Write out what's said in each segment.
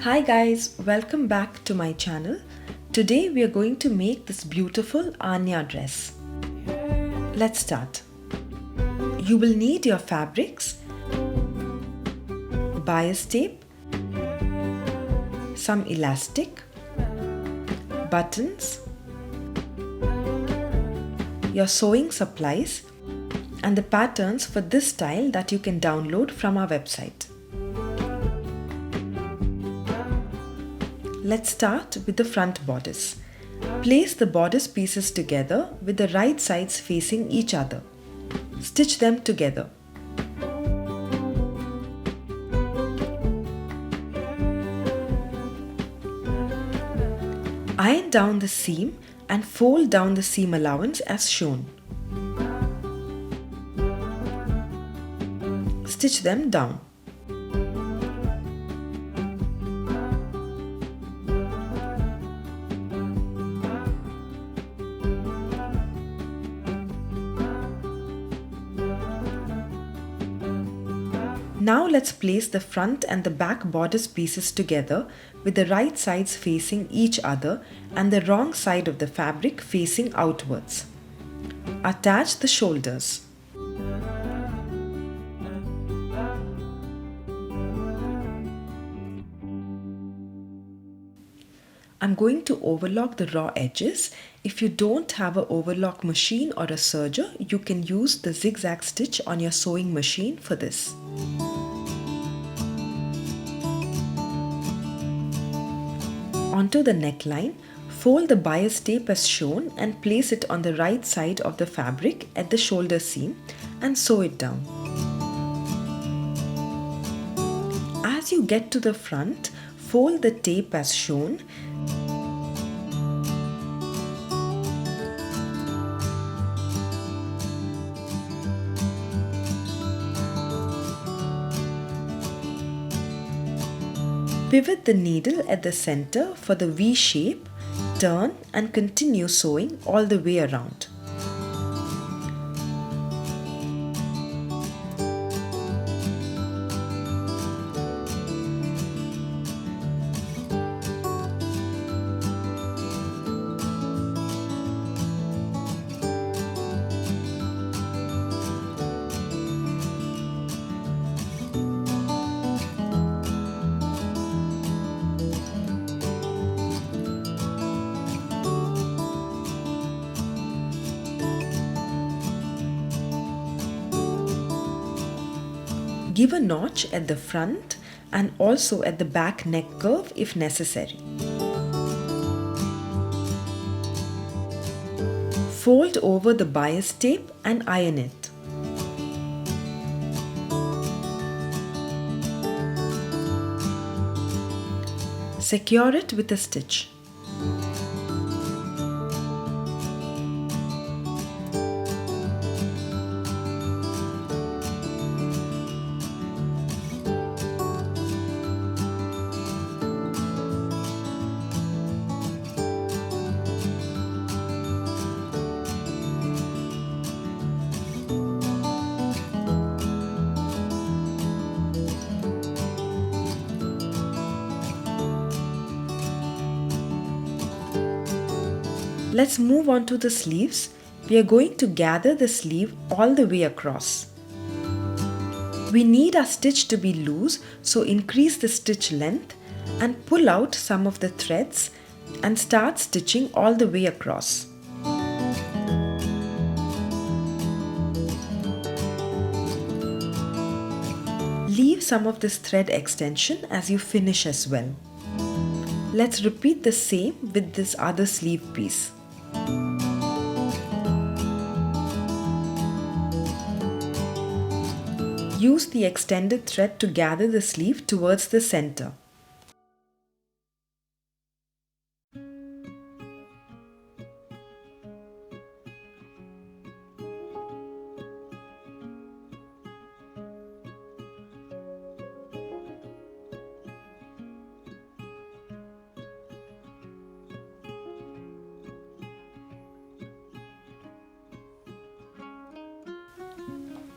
Hi guys, welcome back to my channel. Today we are going to make this beautiful Anya dress. Let's start. You will need your fabrics, bias tape, some elastic, buttons, your sewing supplies, and the patterns for this style that you can download from our website. Let's start with the front bodice. Place the bodice pieces together with the right sides facing each other. Stitch them together. Iron down the seam and fold down the seam allowance as shown. Stitch them down. Now let's place the front and the back bodice pieces together with the right sides facing each other and the wrong side of the fabric facing outwards. Attach the shoulders. I'm going to overlock the raw edges. If you don't have an overlock machine or a serger, you can use the zig-zag stitch on your sewing machine for this. Onto the neckline, fold the bias tape as shown and place it on the right side of the fabric at the shoulder seam and sew it down. As you get to the front, fold the tape as shown. Pivot the needle at the center for the V shape, turn and continue sewing all the way around. Give a notch at the front and also at the back neck curve if necessary. Fold over the bias tape and iron it. Secure it with a stitch. Let's move on to the sleeves. We are going to gather the sleeve all the way across. We need our stitch to be loose, so increase the stitch length and pull out some of the threads and start stitching all the way across. Leave some of this thread extension as you finish as well. Let's repeat the same with this other sleeve piece. Use the extended thread to gather the sleeve towards the center.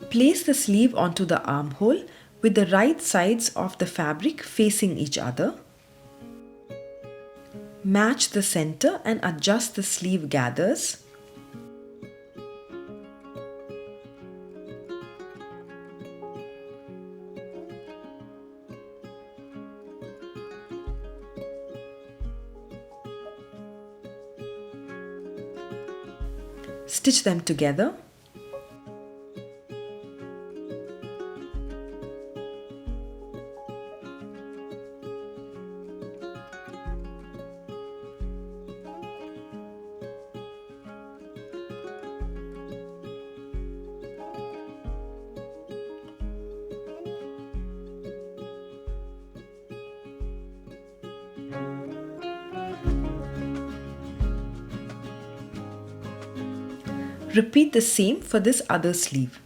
Place the sleeve onto the armhole with the right sides of the fabric facing each other. Match the center and adjust the sleeve gathers. Stitch them together. Repeat the same for this other sleeve.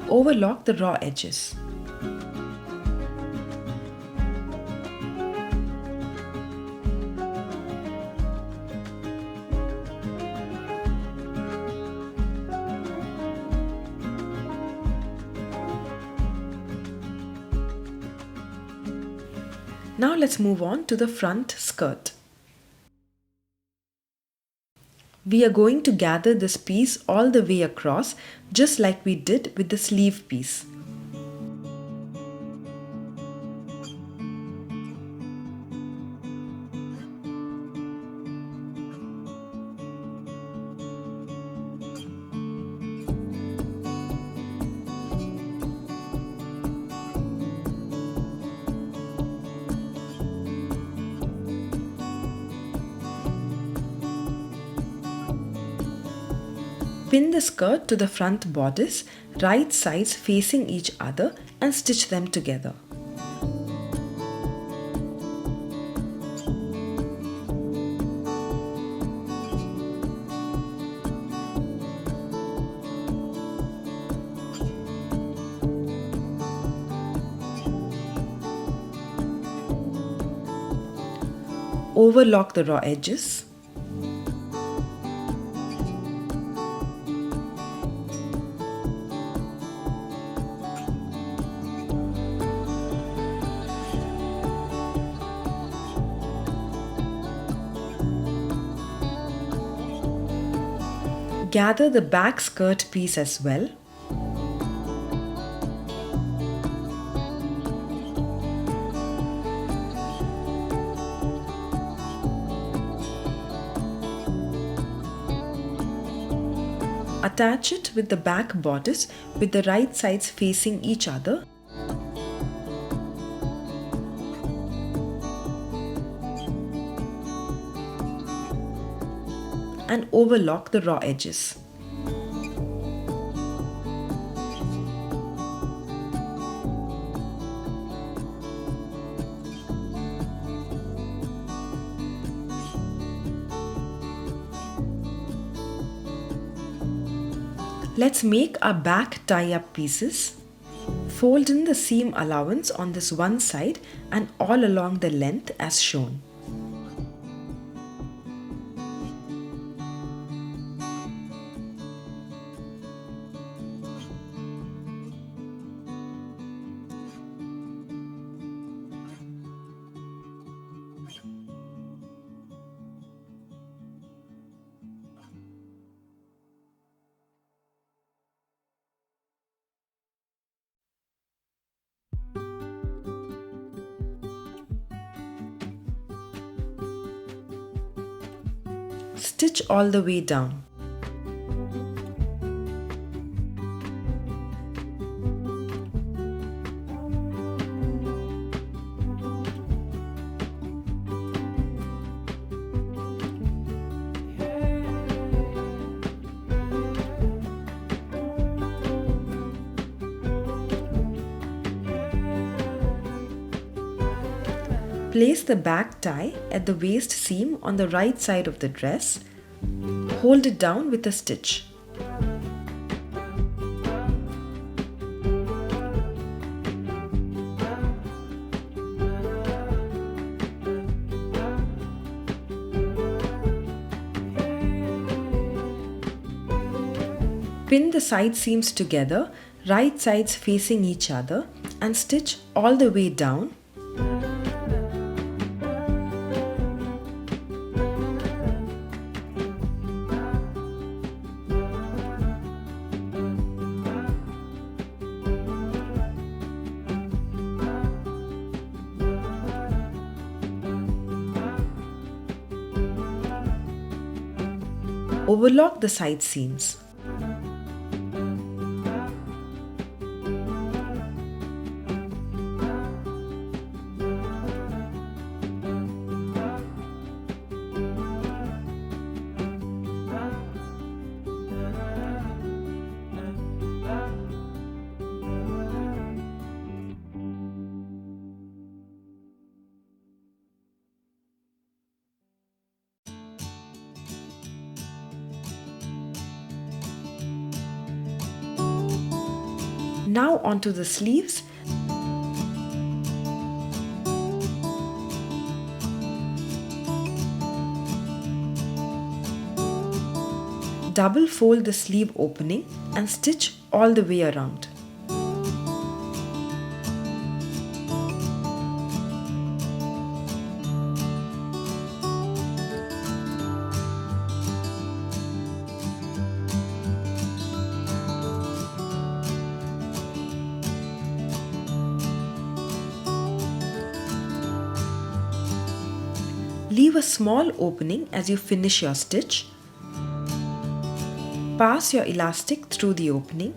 Overlock the raw edges. Now let's move on to the front skirt. We are going to gather this piece all the way across, just like we did with the sleeve piece. Pin the skirt to the front bodice, right sides facing each other, and stitch them together. Overlock the raw edges. Gather the back skirt piece as well. Attach it with the back bodice with the right sides facing each other. And overlock the raw edges. Let's make our back tie-up pieces. Fold in the seam allowance on this one side and all along the length as shown. Stitch all the way down. Place the back tie at the waist seam on the right side of the dress. Hold it down with a stitch. Pin the side seams together, right sides facing each other, and stitch all the way down. Overlock the side seams. Now onto the sleeves. Double fold the sleeve opening and stitch all the way around. Leave a small opening as you finish your stitch. Pass your elastic through the opening.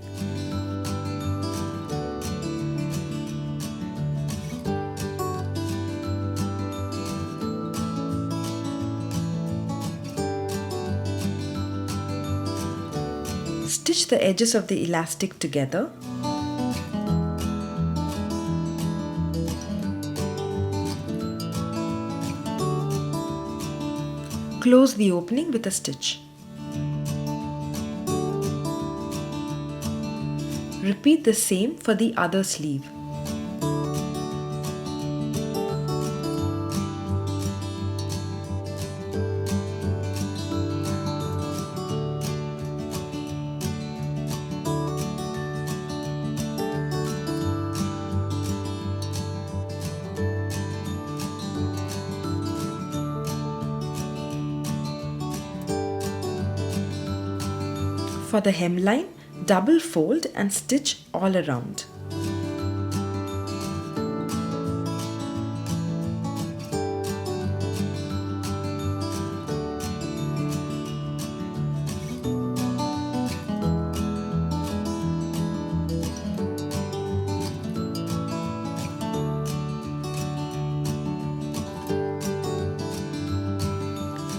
Stitch the edges of the elastic together. Close the opening with a stitch. Repeat the same for the other sleeve. For the hemline, double fold and stitch all around.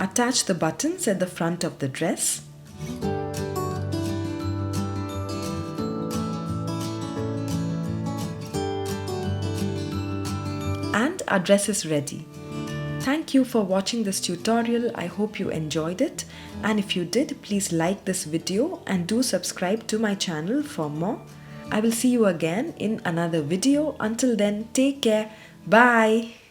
Attach the buttons at the front of the dress. And our dress is ready. Thank you for watching this tutorial. I hope you enjoyed it, and if you did, please like this video and do subscribe to my channel for more. I will see you again in another video. Until then, take care. Bye.